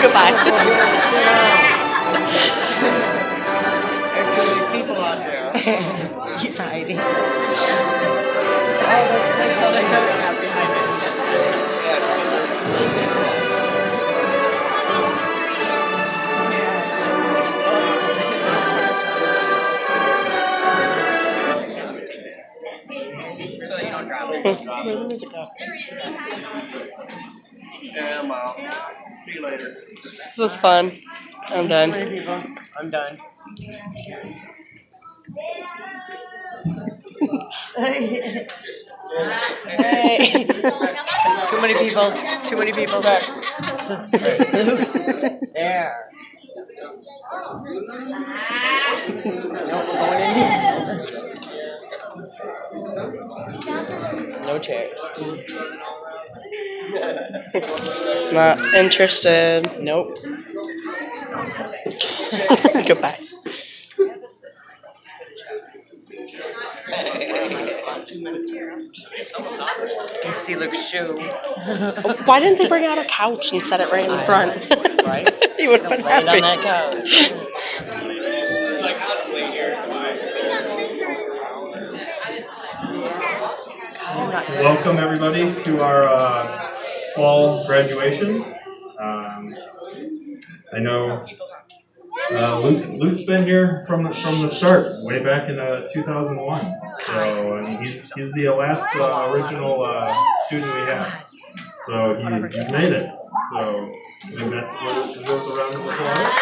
Goodbye. People out there. He's hiding. Where's the music go? Yeah, I'm out. See you later. This was fun. I'm done. I'm done. Hey. Too many people. Too many people. Back. There. No chairs. Not interested. Nope. Goodbye. You can see Luke's shoe. Why didn't they bring out a couch and set it right in front? Right? He would have been Right happy. on that couch. Welcome everybody to our fall graduation. I know Luke's been here from the start, way back in 2001. So I mean, he's the last original student we had. So he's made it. So I think that deserves a round of applause.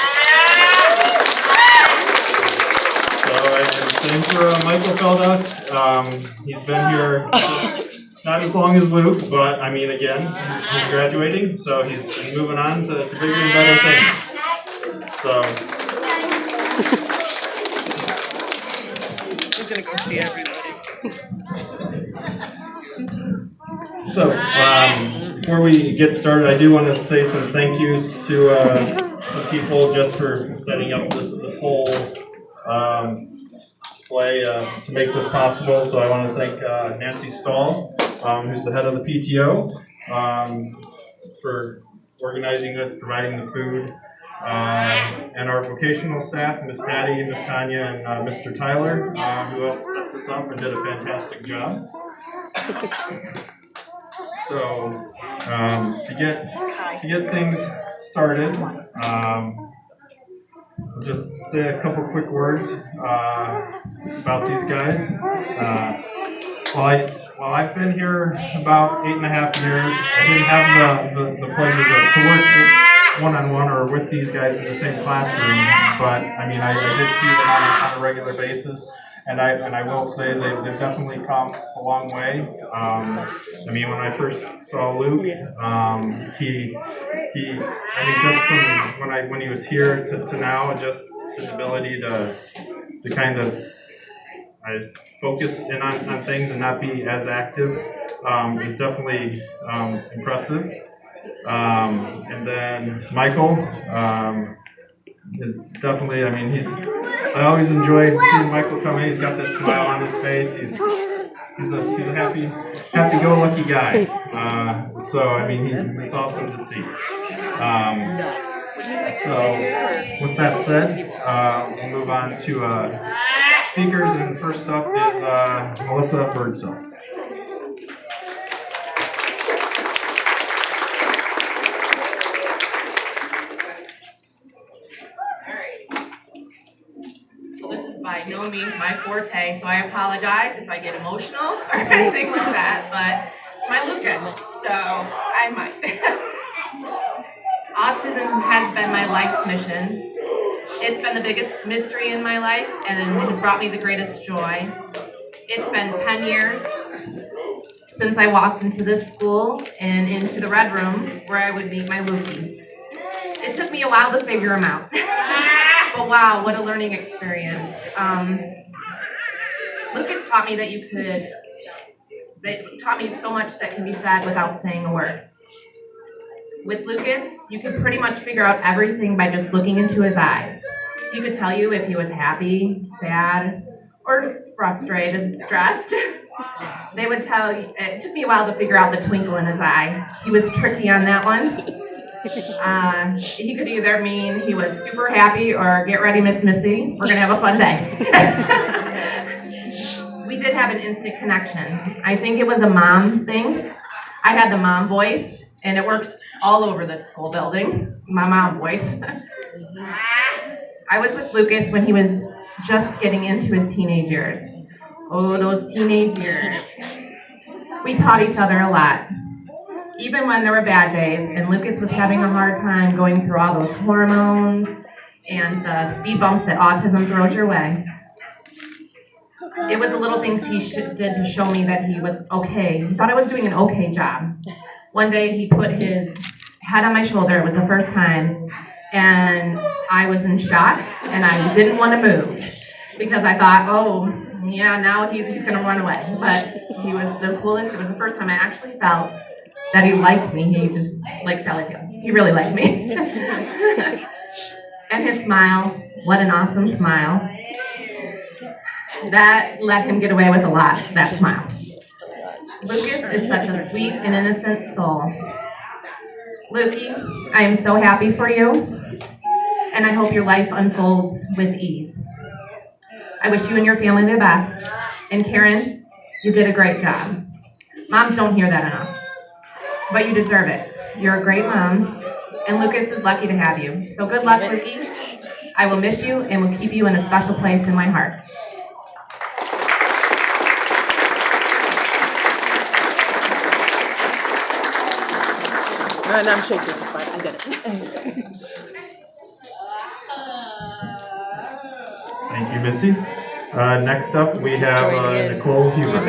So and same for Michael Feldas. He's been here not as long as Luke, but I mean again, he's graduating, so he's moving on to bigger and better things. So He's gonna go see everybody. So before we get started, I do want to say some thank yous to some people just for setting up this whole display to make this possible. So I want to thank Nancy Stahl, who's the head of the PTO, for organizing this, providing the food, and our vocational staff, Miss Patty, Miss Tanya, and Mr. Tyler, who helped set this up and did a fantastic job. So to get things started, I'll just say a couple quick words about these guys. While I've been here about 8.5 years, I didn't have the pleasure to work one-on-one or with these guys in the same classroom, but I mean I did see them on a regular basis, and I will say they've definitely come a long way. I mean when I first saw Luke, he I mean just from when he was here to now, just his ability to kind of focus in on things and not be as active is definitely impressive. And then Michael is definitely, I mean, I always enjoy seeing Michael come in. He's got that smile on his face. He's a happy-go-lucky guy. So, I mean, it's awesome to see. So, with that said, we'll move on to speakers, and first up is Melissa Birdsell. By no means my forte, so I apologize if I get emotional or anything like that, but it's my Lucas, so I might. Autism has been my life's mission. It's been the biggest mystery in my life, and it has brought me the greatest joy. It's been 10 years since I walked into this school and into the red room where I would meet my Lukey. It took me a while to figure him out. But wow, what a learning experience. Lucas taught me taught me so much that can be said without saying a word. With Lucas, you could pretty much figure out everything by just looking into his eyes. He could tell you if he was happy, sad, or frustrated, stressed. They would tell you, it took me a while to figure out the twinkle in his eye. He was tricky on that one. He could either mean he was super happy or get ready, Miss Missy, we're gonna have a fun day. We did have an instant connection. I think it was a mom thing. I had the mom voice, and it works all over the school building, my mom voice. I was with Lucas when he was just getting into his teenage years. Oh, those teenage years. We taught each other a lot, even when there were bad days, and Lucas was having a hard time going through all those hormones and the speed bumps that autism throws your way. It was the little things he did to show me that he was okay. He thought I was doing an okay job. One day he put his head on my shoulder. It was the first time, and I was in shock, and I didn't want to move because I thought, oh, yeah, now he's going to run away. But he was the coolest. It was the first time I actually felt that he liked me. He just liked Sally Field. He really liked me. And his smile, what an awesome smile. That let him get away with a lot, that smile. Lucas is such a sweet and innocent soul. Lukey, I am so happy for you, and I hope your life unfolds with ease. I wish you and your family the best. And Karen, you did a great job. Moms don't hear that enough, but you deserve it. You're a great mom, and Lucas is lucky to have you. So good luck, Lukey. I will miss you and will keep you in a special place in my heart. And I'm shaking. It's fine. I get it. Thank you, Missy. Next up, we have Nicole Huber.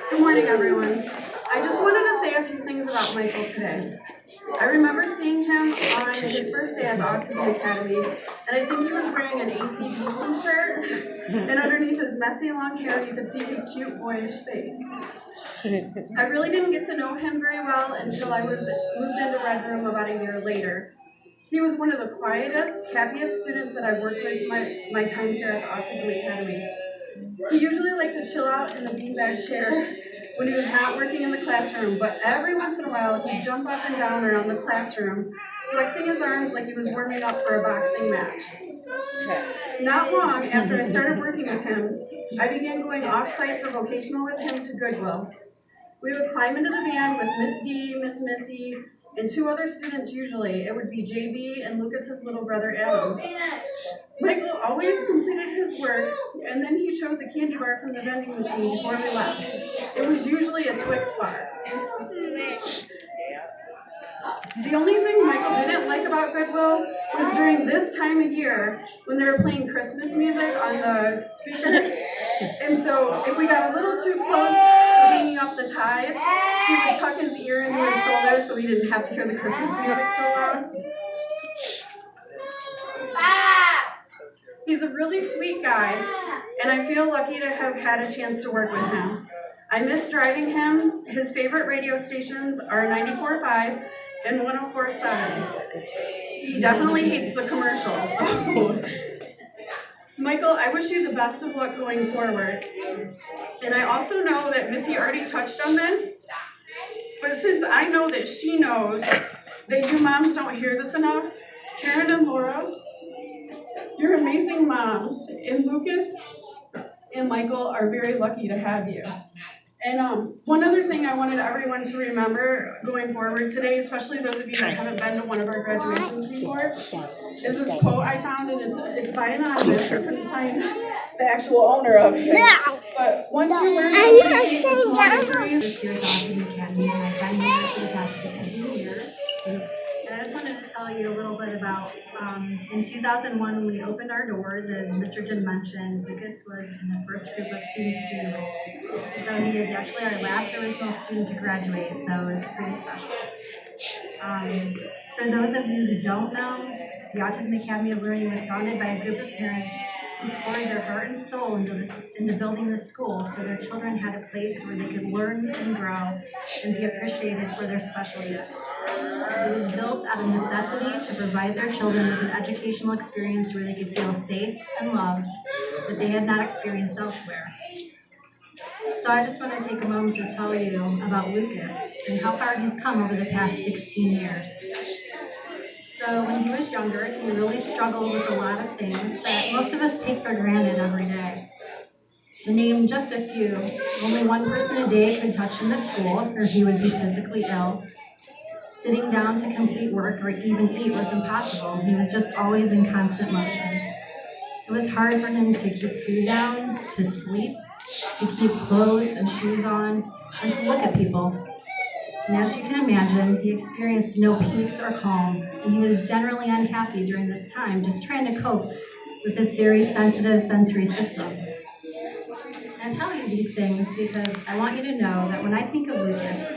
Good morning, everyone. I just wanted to say a few things about Michael today. I remember seeing him on his first day at the Autism Academy, and I think he was wearing an AC/DC shirt, and underneath his messy long hair, you could see his cute, boyish face. I really didn't get to know him very well until I was moved into Red Room about a year later. He was one of the quietest, happiest students that I've worked with my time here at the Autism Academy. He usually liked to chill out in the beanbag chair when he was not working in the classroom, but every once in a while he'd jump up and down around the classroom, flexing his arms like he was warming up for a boxing match. Not long after I started working with him, I began going off-site for vocational with him to Goodwill. We would climb into the van with Miss D, Miss Missy, and two other students usually. It would be JB and Lucas's little brother Adam. Michael always completed his work, and then he chose a candy bar from the vending machine before we left. It was usually a Twix bar. The only thing Michael didn't like about Goodwill was during this time of year when they were playing Christmas music on the speakers. And so if we got a little too close to hanging up the ties, he would tuck his ear into his shoulder so we didn't have to hear the Christmas music so loud. He's a really sweet guy, and I feel lucky to have had a chance to work with him. I miss driving him. His favorite radio stations are 94.5 and 104.7. He definitely hates the commercials. Michael, I wish you the best of luck going forward. And I also know that Missy already touched on this, but since I know that she knows that you moms don't hear this enough, Karen and Laura, you're amazing moms, and Lucas and Michael are very lucky to have you. And one other thing I wanted everyone to remember going forward today, especially those of you that haven't been to one of our graduations before, is this quote I found, and it's by anonymous. I couldn't find the actual owner of it. But once you learn to appreciate the small victories. This year's Autism Academy, and I've been here for the past 16 years. And I just wanted to tell you a little bit about, in 2001 when we opened our doors, as Mr. Jim mentioned, Lucas was in the first group of students to enroll. So he is actually our last original student to graduate, so it's pretty special. For those of you who don't know, the Autism Academy of Learning was founded by a group of parents He poured their heart and soul into building the school so their children had a place where they could learn and grow and be appreciated for their special gifts. It was built out of necessity to provide their children with an educational experience where they could feel safe and loved that they had not experienced elsewhere. So I just want to take a moment to tell you about Lucas and how far he's come over the past 16 years. So when he was younger, he really struggled with a lot of things that most of us take for granted every day. To name just a few, only one person a day could touch him at school or he would be physically ill. Sitting down to complete work or even eat was impossible. He was just always in constant motion. It was hard for him to keep food down, to sleep, to keep clothes and shoes on, and to look at people. And as you can imagine, he experienced no peace or calm, and he was generally unhappy during this time, just trying to cope with this very sensitive sensory system. And I tell you these things because I want you to know that when I think of Lucas,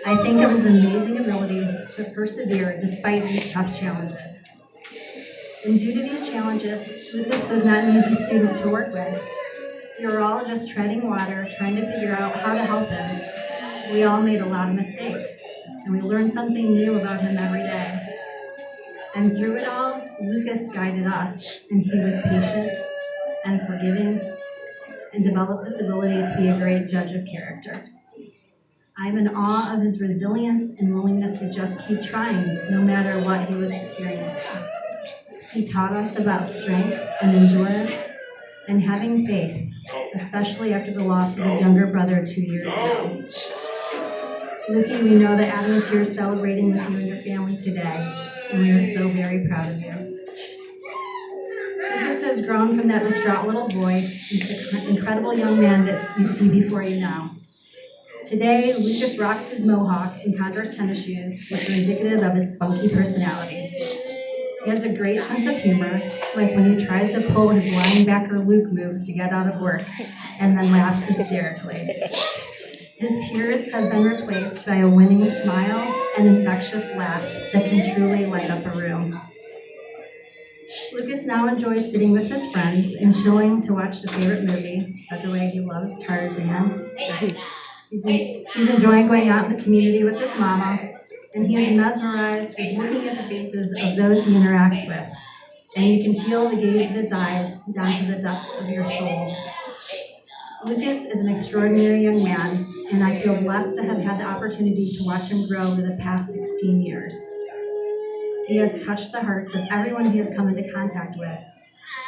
I think of his amazing ability to persevere despite these tough challenges. And due to these challenges, Lucas was not an easy student to work with. We were all just treading water, trying to figure out how to help him. We all made a lot of mistakes, and we learned something new about him every day. And through it all, Lucas guided us, and he was patient and forgiving and developed this ability to be a great judge of character. I'm in awe of his resilience and willingness to just keep trying, no matter what he was experiencing. He taught us about strength and endurance and having faith, especially after the loss of his younger brother 2 years ago. Lukey, we know that Adam is here celebrating with you and your family today, and we are so very proud of you. Lucas has grown from that distraught little boy into the incredible young man that you see before you now. Today, Lucas rocks his mohawk and Converse tennis shoes, which are indicative of his spunky personality. He has a great sense of humor, like when he tries to pull his linebacker Luke moves to get out of work, and then laughs hysterically. His tears have been replaced by a winning smile and infectious laugh that can truly light up a room. Lucas now enjoys sitting with his friends and chilling to watch the favorite movie, by the way he loves Tarzan. He's enjoying going out in the community with his mama, and he is mesmerized with looking at the faces of those he interacts with. And you can feel the gaze of his eyes down to the depths of your soul. Lucas is an extraordinary young man, and I feel blessed to have had the opportunity to watch him grow over the past 16 years. He has touched the hearts of everyone he has come into contact with.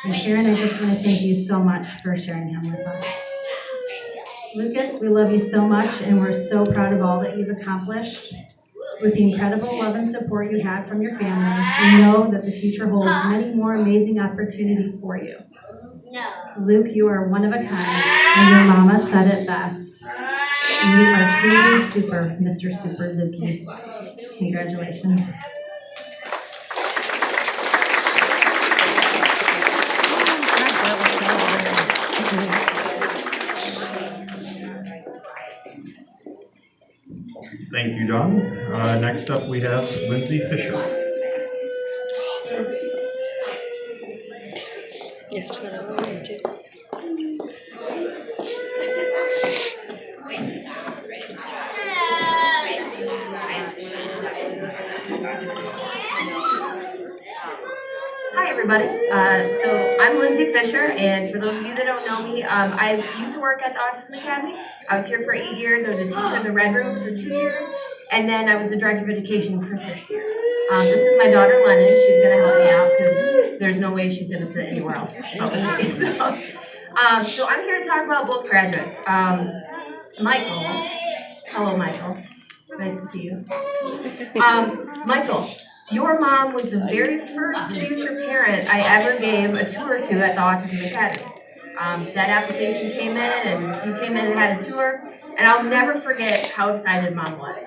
And Sharon, I just want to thank you so much for sharing him with us. Lucas, we love you so much, and we're so proud of all that you've accomplished. With the incredible love and support you have from your family, we know that the future holds many more amazing opportunities for you. Luke, you are one of a kind, and your mama said it best. You are truly super, Mr. Super Lukey. Congratulations. Thank you, Don. Next up, we have Lindsay Fisher. Yeah, she's gonna roll in too. Hi, everybody. So I'm Lindsay Fisher, and for those of you that don't know me, I used to work at the Autism Academy. I was here for 8 years. I was a teacher in the Red Room for 2 years, and then I was the director of education for 6 years. This is my daughter, Lennon. She's going to help me out because there's no way she's going to sit anywhere else but with me. So I'm here to talk about both graduates. Michael. Hello, Michael. Nice to see you. Michael. Your mom was the very first future parent I ever gave a tour to at the Autism Academy. That application came in, and you came in and had a tour, and I'll never forget how excited Mom was.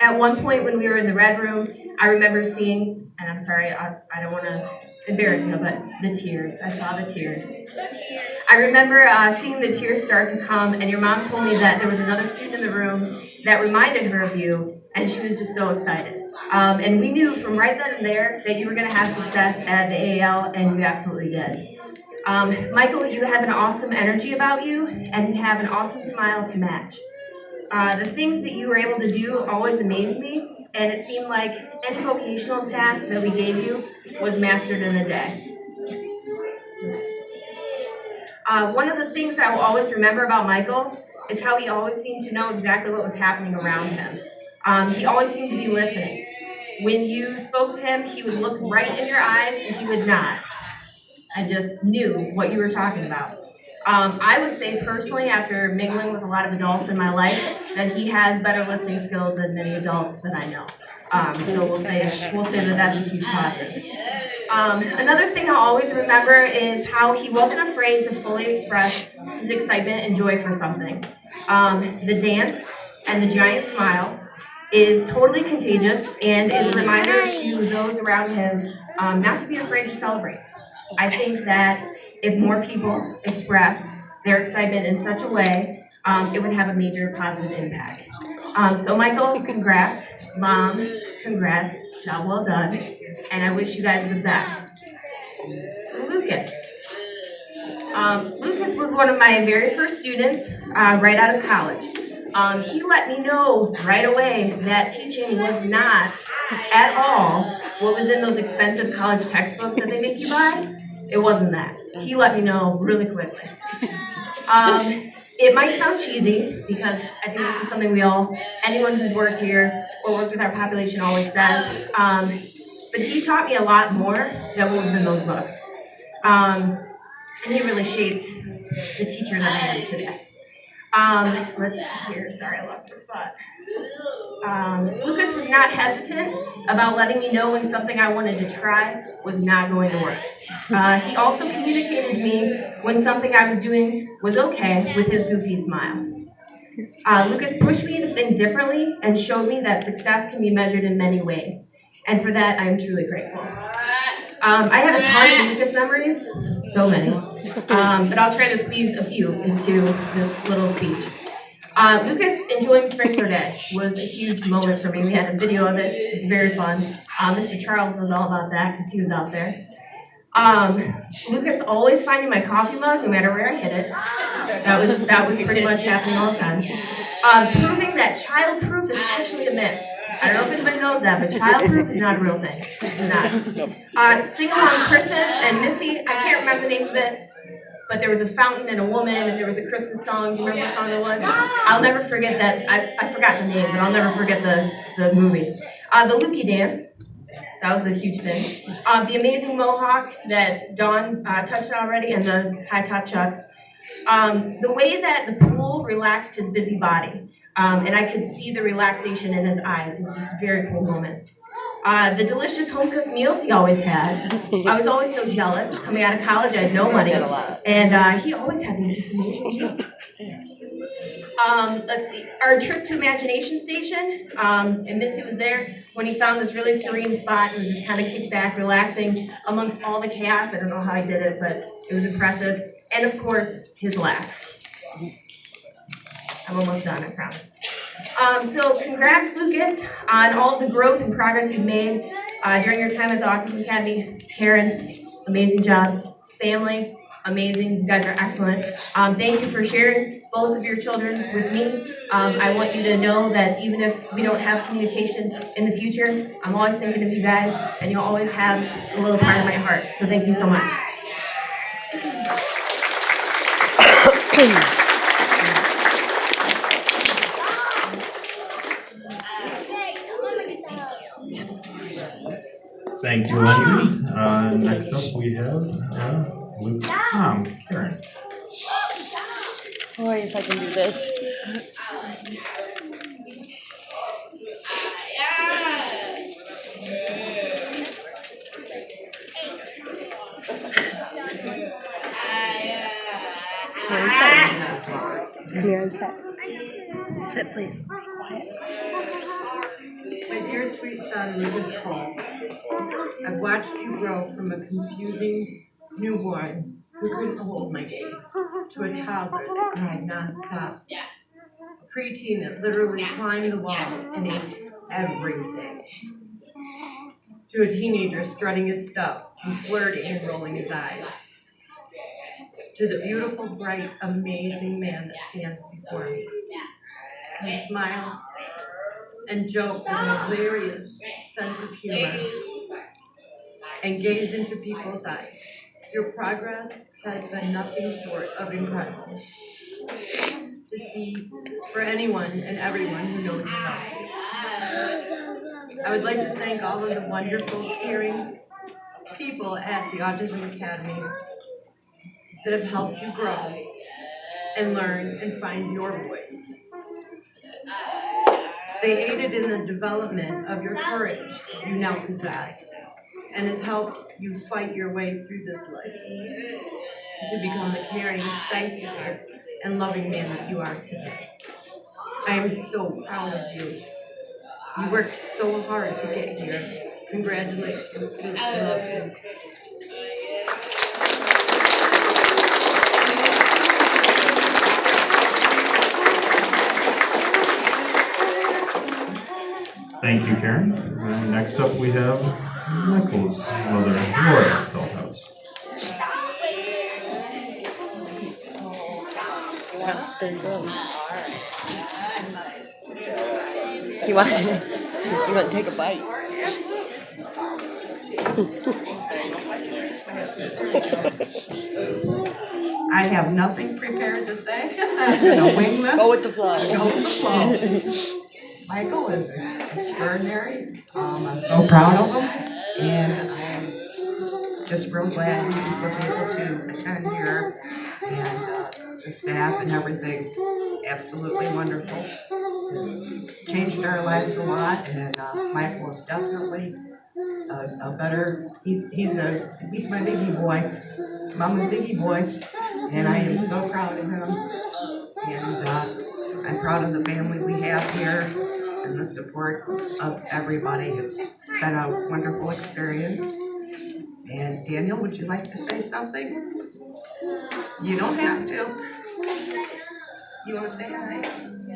At one point when we were in the Red Room, I remember seeing, and I'm sorry, I don't want to embarrass you, but the tears. I saw the tears. I remember seeing the tears start to come, and your mom told me that there was another student in the room that reminded her of you, and she was just so excited. And we knew from right then and there that you were going to have success at the AAL, and you absolutely did. Michael, you have an awesome energy about you, and you have an awesome smile to match. The things that you were able to do always amazed me, and it seemed like any vocational task that we gave you was mastered in a day. One of the things I will always remember about Michael is how he always seemed to know exactly what was happening around him. He always seemed to be listening. When you spoke to him, he would look right in your eyes and he would nod. I just knew what you were talking about. I would say personally, after mingling with a lot of adults in my life, that he has better listening skills than many adults that I know. So we'll say that that's a huge positive. Another thing I'll always remember is how he wasn't afraid to fully express his excitement and joy for something. The dance and the giant smile is totally contagious and is a reminder to those around him not to be afraid to celebrate. I think that if more people expressed their excitement in such a way, it would have a major positive impact. So Michael, congrats. Mom, congrats. Job well done. And I wish you guys the best. Lucas. Lucas was one of my very first students right out of college. He let me know right away that teaching was not at all what was in those expensive college textbooks that they make you buy. It wasn't that. He let me know really quickly. It might sound cheesy because I think this is something anyone who's worked here or worked with our population always says, but he taught me a lot more than what was in those books. And he really shaped the teacher that I am today. Let's see here. Sorry, I lost my spot. Lucas was not hesitant about letting me know when something I wanted to try was not going to work. He also communicated to me when something I was doing was okay with his goofy smile. Lucas pushed me to think differently and showed me that success can be measured in many ways. And for that, I am truly grateful. I have a ton of Lucas memories, so many, but I'll try to squeeze a few into this little speech. Lucas enjoying Sprinkler Day was a huge moment for me. We had a video of it. It was very fun. Mr. Charles knows all about that because he was out there. Lucas always finding my coffee mug no matter where I hid it. That was pretty much happening all the time. Proving that child-proof is actually a myth. I don't know if anybody knows that, but child-proof is not a real thing. It's not. Sing Along Christmas and Missy, I can't remember the name of it, but there was a fountain and a woman, and there was a Christmas song. Do you remember what song it was? I'll never forget that. I forgot the name, but I'll never forget the movie. The Lukey dance. That was a huge thing. The amazing mohawk that Dawn touched on already, and the high top chucks. The way that the pool relaxed his busy body, and I could see the relaxation in his eyes. It was just a very cool moment. The delicious home-cooked meals he always had. I was always so jealous. Coming out of college, I had no money, and he always had these just amazing meals. Let's see, our trip to Imagination Station, and Missy was there when he found this really serene spot and was just kind of kicked back, relaxing amongst all the chaos. I don't know how he did it, but it was impressive. And of course, his laugh. I'm almost done, I promise. So congrats, Lucas, on all the growth and progress you've made during your time at the Autism Academy. Karen, amazing job. Family, amazing. You guys are excellent. Thank you for sharing both of your children with me. I want you to know that even if we don't have communication in the future, I'm always thinking of you guys, and you'll always have a little part of my heart. So thank you so much. Thank you, Lindsay. Next up, we have Luke. Karen. Boy, if I can do this. Come here and sit. Sit, please. Quiet. My dear sweet son, Lucas Cole, I've watched you grow from a confusing newborn who couldn't hold my gaze to a toddler that cried nonstop, a preteen that literally climbed the walls and ate everything, to a teenager strutting his stuff and flirting and rolling his eyes. to the beautiful, bright, amazing man that stands before me. You smile and joke with a hilarious sense of humor and gaze into people's eyes. Your progress has been nothing short of incredible to see for anyone and everyone who knows about you. I would like to thank all of the wonderful, caring people at the Autism Academy that have helped you grow and learn and find your voice. They aided in the development of your courage you now possess and has helped you fight your way through this life to become the caring, sensitive, and loving man that you are today. I am so proud of you. You worked so hard to get here. Congratulations. I love you. Thank you, Karen. And next up we have Michael's mother, Laura Feldhouse. Yeah, there you go. You want to take a bite? I have nothing prepared to say. I'm gonna wing this. Go with the flow. Go with the flow. Michael is extraordinary. I'm so proud of him, and I'm just real glad he was able to attend here, and the staff and everything, absolutely wonderful. It's changed our lives a lot, and Michael is definitely a better. He's my biggie boy, Mama's biggie boy, and I am so proud of him. And I'm proud of the family we have here and the support of everybody. It's been a wonderful experience. And Daniel, would you like to say something? You don't have to. You want to say hi?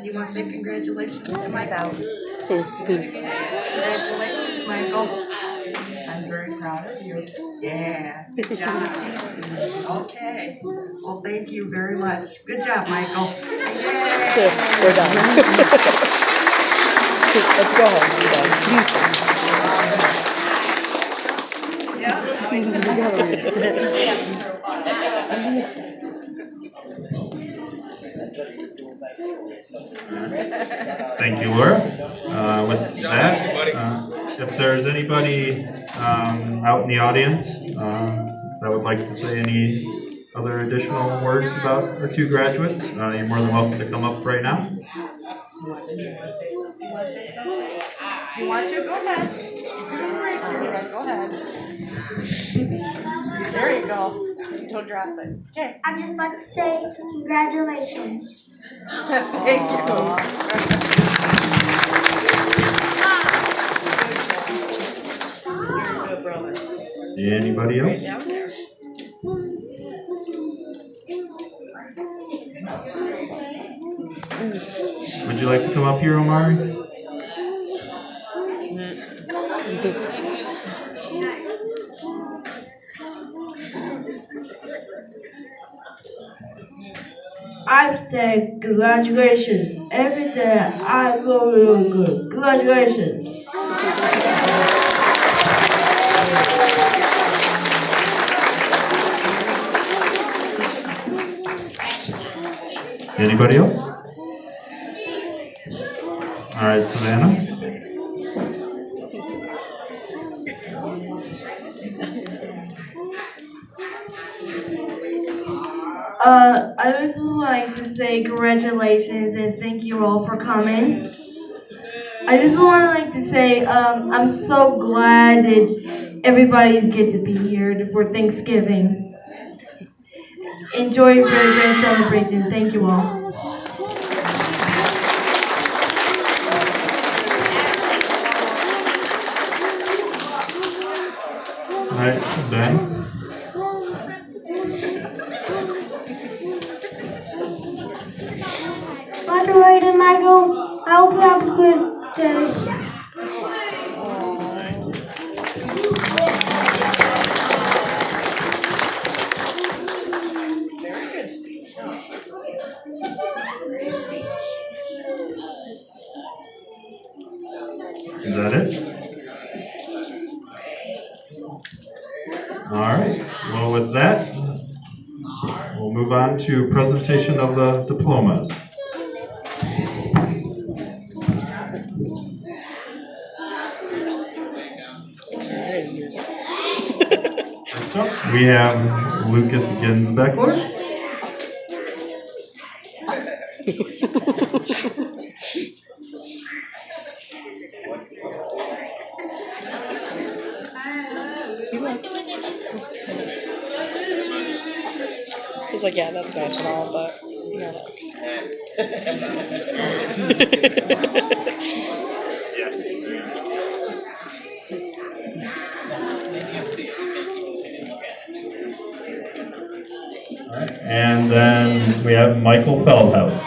You want to say congratulations to Michael? Congratulations, Michael. I'm very proud of you. Yeah, good job. Okay. Well, thank you very much. Good job, Michael. Yay. We're done. Let's go home. We're done. Thank you, Laura. With that, if there's anybody out in the audience that would like to say any other additional words about our two graduates, you're more than welcome to come up right now. You want to? Go ahead. Go ahead. There you go. Don't drop it. Okay. I'd just like to say congratulations. Thank you. Anybody else? Down there. Would you like to come up here, Omari? I'd say congratulations. Every day I feel really good. Congratulations. Anybody else? All right, Savannah. I just would like to say congratulations and thank you all for coming. I just want to say I'm so glad that everybody gets to be here for Thanksgiving. Enjoy your very grand celebration. Thank you all. All right, Ben. Graduated, Michael. I hope you have a good day. Is that it? All right. Well, with that, we'll move on to presentation of the diplomas. First up, we have Lucas Ginsbeckler. He's like, yeah, that's nice and all, but you know. And then we have Michael Feldhaus.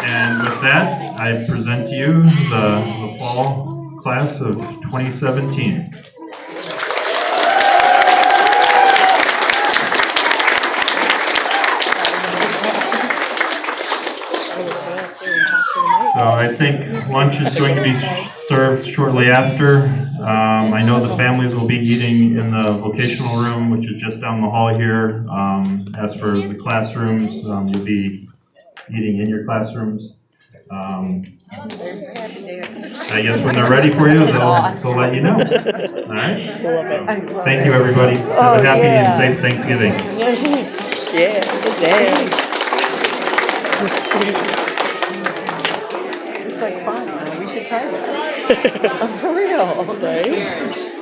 And with that, I present to you the fall class of 2017. So I think lunch is going to be served shortly after. I know the families will be eating in the vocational room, which is just down the hall here. As for the classrooms, you'll be eating in your classrooms. I guess when they're ready for you, they'll let you know. All right? Thank you, everybody. Have a happy and safe Thanksgiving. Yeah, good day. It's like fun. We should try that. For real, right?